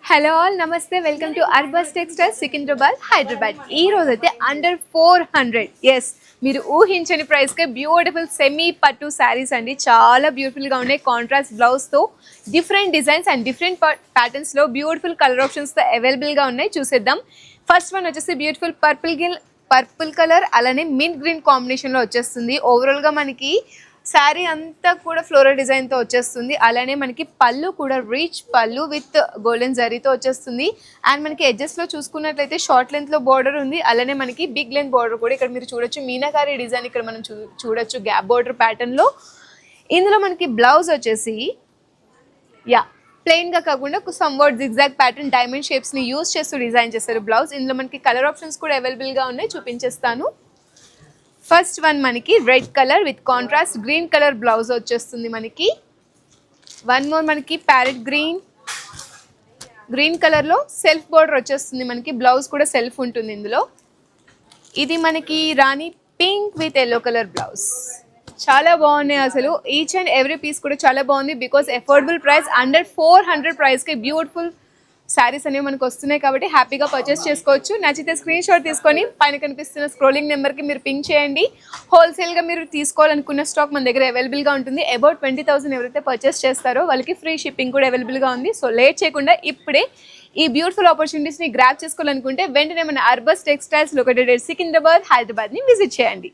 Hello all నమస్తే welcome to అర్బస్ textiles Secunderabad Hyderabad. ఈ రోజు అయితే అండర్ 400 ఎస్ మీరు ఊహించని ప్రైస్కే బ్యూటిఫుల్ సెమీ పట్టు శారీస్ అండి. చాలా బ్యూటిఫుల్గా ఉన్నాయి. కాంట్రాస్ట్ బ్లౌజ్తో డిఫరెంట్ డిజైన్స్ అండ్ డిఫరెంట్ ప్యాటర్న్స్లో బ్యూటిఫుల్ కలర్ ఆప్షన్స్తో అవైలబుల్గా ఉన్నాయి. చూసేద్దాం. ఫస్ట్ వన్ వచ్చేసి బ్యూటిఫుల్ పర్పుల్ కలర్ అలానే మింట్ గ్రీన్ కాంబినేషన్లో వచ్చేస్తుంది. ఓవరాల్గా మనకి శారీ అంతా కూడా ఫ్లోరల్ డిజైన్తో వచ్చేస్తుంది. అలానే మనకి పళ్ళు కూడా రిచ్ పళ్ళు విత్ గోల్డెన్ జరీతో వచ్చేస్తుంది. అండ్ మనకి ఎడ్జెస్లో చూసుకున్నట్లయితే షార్ట్ లెంత్లో బార్డర్ ఉంది. అలానే మనకి బిగ్ లెంత్ బార్డర్ కూడా ఇక్కడ మీరు చూడొచ్చు. మీనాకారి డిజైన్ ఇక్కడ మనం చూడొచ్చు గ్యాప్ బార్డర్ ప్యాటర్న్లో. ఇందులో మనకి బ్లౌజ్ వచ్చేసి ప్లెయిన్గా కాకుండా సమ్వాట్ జిగ్జాగ్ ప్యాటర్న్ డైమండ్ షేప్స్ని యూజ్ చేస్తూ డిజైన్ చేస్తారు బ్లౌజ్. ఇందులో మనకి కలర్ ఆప్షన్స్ కూడా అవైలబుల్గా ఉన్నాయి, చూపించేస్తాను. ఫస్ట్ వన్ మనకి red colour with contrast green colour blouse వచ్చేస్తుంది మనకి. వన్ మోర్ మనకి ప్యారెట్ గ్రీన్ కలర్లో సెల్ఫ్ బోర్డర్ వచ్చేస్తుంది మనకి. బ్లౌజ్ కూడా సెల్ఫ్ ఉంటుంది ఇందులో. ఇది మనకి rani pink with yellow colour blouse. చాలా బాగున్నాయి అసలు. ఈచ్ అండ్ ఎవ్రీ పీస్ కూడా చాలా బాగుంది. బికాస్ అఫోర్డబుల్ ప్రైస్ అండర్ 400 ప్రైస్కి బ్యూటిఫుల్ శారీస్ అనేవి మనకు వస్తున్నాయి కాబట్టి హ్యాపీగా పర్చేస్ చేసుకోవచ్చు. నచ్చితే స్క్రీన్ షాట్ తీసుకొని పైన కనిపిస్తున్న స్క్రోలింగ్ నెంబర్కి మీరు పింక్ చేయండి. హోల్సేల్గా మీరు తీసుకోవాలనుకున్న స్టాక్ మన దగ్గర అవైలబుల్గా ఉంటుంది. అబౌట్ 20,000 ఎవరైతే పర్చేస్ చేస్తారో వాళ్ళకి ఫ్రీ షిప్పింగ్ కూడా అవైలబుల్గా ఉంది. సో లేట్ చేయకుండా ఇప్పుడే ఈ బ్యూటిఫుల్ ఆపర్చునిటీస్ని గ్రాప్ చేసుకోవాలనుకుంటే వెంటనే మన అర్బస్ టెక్స్టైల్స్ లొకేటెడ్ సికింద్రాబాద్ హైదరాబాద్ని విజిట్ చేయండి.